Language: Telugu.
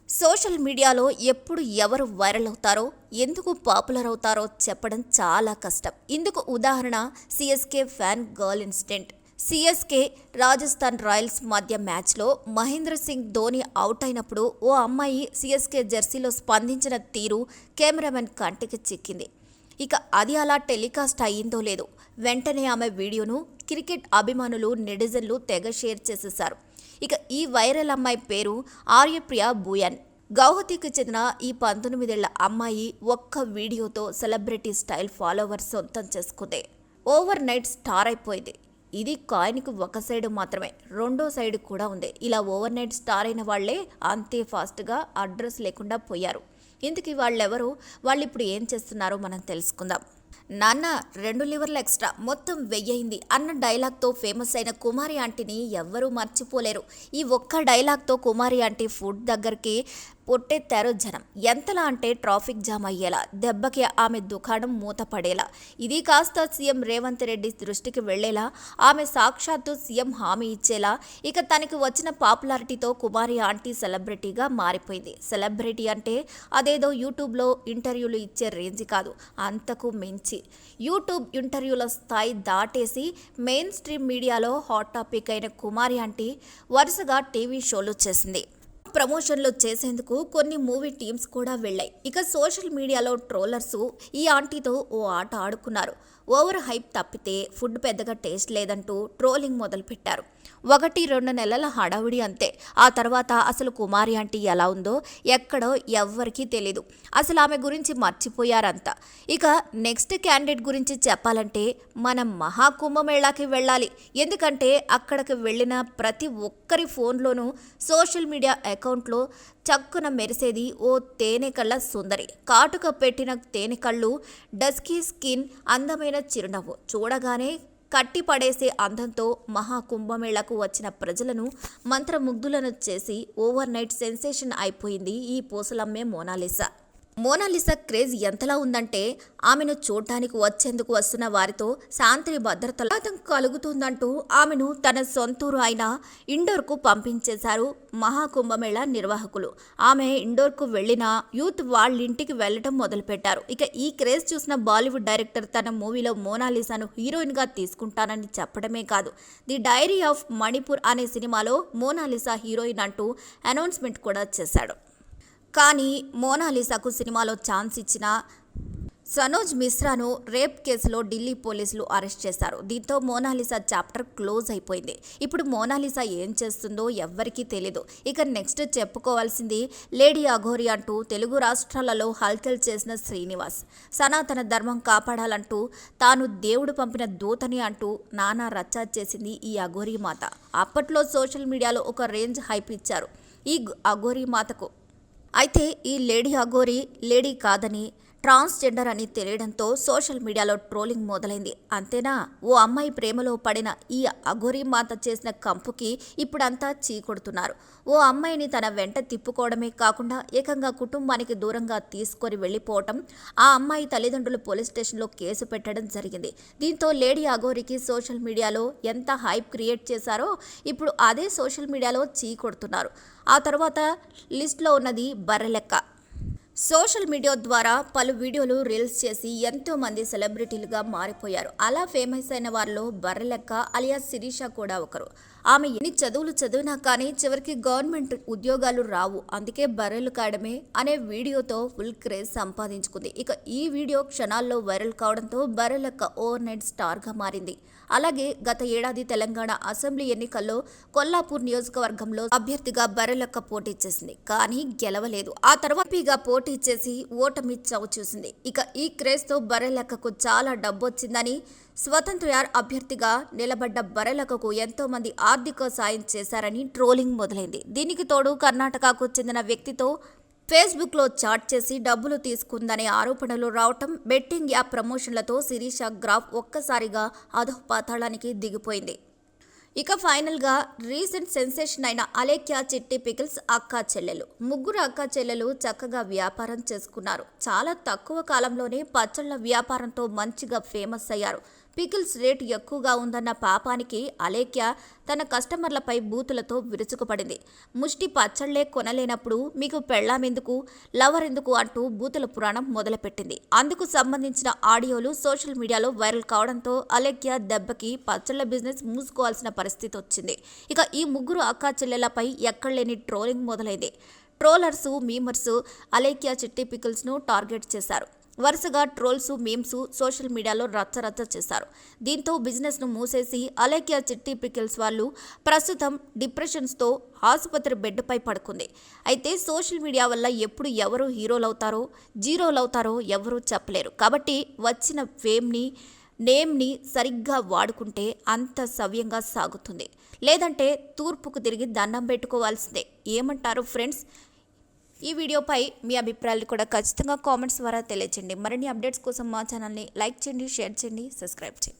సోషల్ మీడియాలో ఎప్పుడు ఎవరు వైరల్ అవుతారో ఎందుకు పాపులర్ అవుతారో చెప్పడం చాలా కష్టం. ఇందుకు ఉదాహరణ CSK fan girl incident. CSK Rajasthan Royals మధ్య మ్యాచ్లో మహేంద్ర సింగ్ ధోని అవుట్ అయినప్పుడు ఓ అమ్మాయి సిఎస్కే జెర్సీలో స్పందించిన తీరు కెమెరామెన్ కంటికి చిక్కింది. ఇక అది అలా టెలికాస్ట్ అయ్యిందో లేదో వెంటనే ఆమె వీడియోను క్రికెట్ అభిమానులు నెటిజన్లు తెగ షేర్ చేసేశారు. ఇక ఈ వైరల్ అమ్మాయి పేరు ఆర్యప్రియ భూయన్. గౌహతికి చెందిన ఈ 19 ఏళ్ల అమ్మాయి ఒక్క వీడియోతో సెలబ్రిటీ స్టైల్ ఫాలోవర్స్ సొంతం చేసుకుంది. ఓవర్ నైట్ స్టార్ అయిపోయింది. ఇది కాయిన్కి ఒక సైడ్ మాత్రమే, రెండో సైడ్ కూడా ఉంది. ఇలా ఓవర్ నైట్ స్టార్ అయిన వాళ్లే అంతే ఫాస్ట్గా అడ్రస్ లేకుండా పోయారు. ఇందుకు వాళ్ళెవరు, వాళ్ళు ఇప్పుడు ఏం చేస్తున్నారో మనం తెలుసుకుందాం. నాన్న 2 లివర్లు ఎక్స్ట్రా మొత్తం 1000 అయింది అన్న డైలాగ్తో ఫేమస్ అయిన కుమారి ఆంటీని ఎవ్వరూ మర్చిపోలేరు. ఈ ఒక్క డైలాగ్తో కుమారి ఆంటీ ఫుడ్ దగ్గరికి పొట్టెత్తారు జనం. ఎంతలా అంటే ట్రాఫిక్ జామ్ అయ్యేలా, దెబ్బకి ఆమె దుకాణం మూతపడేలా. ఇది కాస్త సీఎం రేవంత్ రెడ్డి దృష్టికి వెళ్లేలా, ఆమె సాక్షాత్తు సీఎం హామీ ఇచ్చేలా. ఇక తనకి వచ్చిన పాపులారిటీతో కుమారి ఆంటీ సెలబ్రిటీగా మారిపోయింది. సెలబ్రిటీ అంటే అదేదో యూట్యూబ్లో ఇంటర్వ్యూలు ఇచ్చే రేంజ్ కాదు, అంతకు మించి యూట్యూబ్ ఇంటర్వ్యూల స్థాయి దాటేసి మెయిన్ స్ట్రీమ్ మీడియాలో హాట్ టాపిక్ అయిన కుమారి ఆంటీ వరుసగా టీవీ షోలు చేసింది. ప్రమోషన్లు చేసేందుకు కొన్ని మూవీ టీమ్స్ కూడా వెళ్ళాయి. ఇక సోషల్ మీడియాలో ట్రోలర్స్ ఈ ఆంటీతో ఓ ఆట ఆడుకున్నారు. ఓవర్ హైప్ తప్పితే ఫుడ్ పెద్దగా టేస్ట్ లేదంటూ ట్రోలింగ్ మొదలుపెట్టారు. 1-2 నెలల హడావిడి అంతే. ఆ తర్వాత అసలు కుమారి ఆంటీ ఎలా ఉందో ఎక్కడో ఎవ్వరికీ తెలీదు. అసలు ఆమె గురించి మర్చిపోయారంతా. ఇక నెక్స్ట్ క్యాండిడేట్ గురించి చెప్పాలంటే మనం మహాకుంభమేళాకి వెళ్ళాలి. ఎందుకంటే అక్కడికి వెళ్ళిన ప్రతి ఒక్కరి ఫోన్లోనూ సోషల్ మీడియా అకౌంట్లో చక్కున మెరిసేది ఓ తేనెకళ్ళ సుందరి. కాటుక పెట్టిన తేనెకళ్ళు, డస్కీ స్కిన్, అందమైన చిరునవ్వు. చూడగానే కట్టిపడేసే అందంతో మహాకుంభమేళకు వచ్చిన ప్రజలను మంత్రముగ్ధులను చేసి ఓవర్ నైట్ సెన్సేషన్ అయిపోయింది ఈ పూసలమ్మే మోనాలిసా. మోనాలిసా క్రేజ్ ఎంతలా ఉందంటే ఆమెను చూడ్డానికి వచ్చేందుకు వస్తున్న వారితో శాంతి భద్రతల కలుగుతుందంటూ ఆమెను తన సొంతూరు అయిన ఇండోర్కు పంపించేశారు మహాకుంభమేళా నిర్వాహకులు. ఆమె ఇండోర్కు వెళ్లిన యూత్ వాళ్ళింటికి వెళ్లడం మొదలుపెట్టారు. ఇక ఈ క్రేజ్ చూసిన బాలీవుడ్ డైరెక్టర్ తన మూవీలో మోనాలిసాను హీరోయిన్గా తీసుకుంటానని చెప్పడమే కాదు, ది డైరీ ఆఫ్ మణిపూర్ అనే సినిమాలో మోనాలిసా హీరోయిన్ అంటూ అనౌన్స్మెంట్ కూడా చేశాడు. కానీ మోనాలిసాకు సినిమాలో ఛాన్స్ ఇచ్చిన సనోజ్ మిశ్రాను రేప్ కేసులో ఢిల్లీ పోలీసులు అరెస్ట్ చేశారు. దీంతో మోనాలిసా చాప్టర్ క్లోజ్ అయిపోయింది. ఇప్పుడు మోనాలిసా ఏం చేస్తుందో ఎవ్వరికీ తెలీదు. ఇక నెక్స్ట్ చెప్పుకోవాల్సింది లేడీ అఘోరి అంటూ తెలుగు రాష్ట్రాలలో హల్చల్ చేసిన శ్రీనివాస్. సనాతన ధర్మం కాపాడాలంటూ తాను దేవుడు పంపిన దూతని అంటూ నానా రచ్చా చేసింది ఈ అఘోరి మాత. అప్పట్లో సోషల్ మీడియాలో ఒక రేంజ్ హైప్ ఇచ్చారు ఈ అఘోరి మాతకు. అయితే ఈ లేడీ అఘోరి లేడీ కాదని, ట్రాన్స్జెండర్ అని తెలియడంతో సోషల్ మీడియాలో ట్రోలింగ్ మొదలైంది. అంతేనా, ఓ అమ్మాయి ప్రేమలో పడిన ఈ అఘోరి మాత చేసిన కంపుకి ఇప్పుడంతా చీకొడుతున్నారు. ఓ అమ్మాయిని తన వెంట తిప్పుకోవడమే కాకుండా ఏకంగా కుటుంబానికి దూరంగా తీసుకొని వెళ్ళిపోవటం, ఆ అమ్మాయి తల్లిదండ్రులు పోలీస్ స్టేషన్లో కేసు పెట్టడం జరిగింది. దీంతో లేడీ అఘోరికి సోషల్ మీడియాలో ఎంత హైప్ క్రియేట్ చేశారో ఇప్పుడు అదే సోషల్ మీడియాలో చీకొడుతున్నారు. ఆ తర్వాత లిస్ట్లో ఉన్నది బర్రెలెక్క. సోషల్ మీడియా ద్వారా పలు వీడియోలు రీల్స్ చేసి ఎంతో మంది సెలబ్రిటీలుగా మారిపోయారు. అలా ఫేమస్ అయిన వారిలో బర్రెలెక్క అలియాస్ శిరీష కూడా ఒకరు. ఆమె ఎన్ని చదువులు చదివినా కానీ చివరికి గవర్నమెంట్ ఉద్యోగాలు రావు, అందుకే బర్రెలు కాయడమే అనే వీడియోతో ఫుల్ క్రేజ్ సంపాదించుకుంది. ఇక ఈ వీడియో క్షణాల్లో వైరల్ కావడంతో బర్రెలెక్క ఓవర్ నైట్ స్టార్గా మారింది. అలాగే గత ఏడాది తెలంగాణ అసెంబ్లీ ఎన్నికల్లో కొల్లాపూర్ నియోజకవర్గంలో అభ్యర్థిగా బర్రెలెక్క పోటీ చేసింది, కానీ గెలవలేదు. ఆ తర్వాత ఎంపీగా పోటీ చేసి ఓటమి చవిచూసింది. ఇక ఈ క్రేజ్తో బర్రెలెక్కకు చాలా డబ్బొచ్చిందని, స్వతంత్ర అభ్యర్థిగా నిలబడ్డ బర్రెలెక్కకు ఎంతో మంది ఆర్థిక సాయం చేశారని ట్రోలింగ్ మొదలైంది. దీనికి తోడు కర్ణాటకకు చెందిన వ్యక్తితో ఫేస్బుక్లో చాట్ చేసి డబ్బులు తీసుకుందనే ఆరోపణలు రావటం, బెట్టింగ్ యాప్ ప్రమోషన్లతో శిరీష గ్రాఫ్ ఒక్కసారిగా అధోపాతాళానికి దిగిపోయింది. ఇక ఫైనల్గా రీసెంట్ సెన్సేషన్ అయిన అలేఖ్య చిట్టి పికిల్స్ అక్కా చెల్లెలు. ముగ్గురు అక్కా చెల్లెలు చక్కగా వ్యాపారం చేసుకున్నారు. చాలా తక్కువ కాలంలోనే పచ్చళ్ల వ్యాపారంతో మంచిగా ఫేమస్ అయ్యారు. పికిల్స్ రేటు ఎక్కువగా ఉందన్న పాపానికి అలేఖ్య తన కస్టమర్లపై బూతులతో విరుచుకుపడింది. ముష్టి పచ్చళ్లే కొనలేనప్పుడు మీకు పెళ్ళామెందుకు, లవర్ ఎందుకు అంటూ బూతుల పురాణం మొదలుపెట్టింది. అందుకు సంబంధించిన ఆడియోలు సోషల్ మీడియాలో వైరల్ కావడంతో అలేఖ్య దెబ్బకి పచ్చళ్ల బిజినెస్ మూసుకోవాల్సిన పరిస్థితి వచ్చింది. ఇక ఈ ముగ్గురు అక్కా చెల్లెలపై ఎక్కడలేని ట్రోలింగ్ మొదలైంది. ట్రోలర్స్, మీమర్స్ అలేఖ్య చిట్టి పికిల్స్ను టార్గెట్ చేశారు. వరుసగా ట్రోల్స్, మీమ్స్ సోషల్ మీడియాలో రచ్చరచ్చ చేశారు. దీంతో బిజినెస్ను మూసేసి అలేఖ్య చిట్టి పికిల్స్ వాళ్ళు ప్రస్తుతం డిప్రెషన్స్తో ఆసుపత్రి బెడ్పై పడుకుంది. అయితే సోషల్ మీడియా వల్ల ఎప్పుడు ఎవరు హీరోలవుతారో, జీరోలవుతారో ఎవరూ చెప్పలేరు. కాబట్టి వచ్చిన ఫేమ్ని, నేమ్ని సరిగ్గా వాడుకుంటే అంత సవ్యంగా సాగుతుంది. లేదంటే తూర్పుకు తిరిగి దండం పెట్టుకోవాల్సిందే. ఏమంటారు ఫ్రెండ్స్? ఈ వీడియోపై మీ అభిప్రాయాలు కూడా ఖచ్చితంగా కామెంట్స్ ద్వారా తెలియజేయండి. మరిన్ని అప్డేట్స్ కోసం మా ఛానల్ని లైక్ చేయండి, షేర్ చేయండి, సబ్స్క్రైబ్ చేయండి.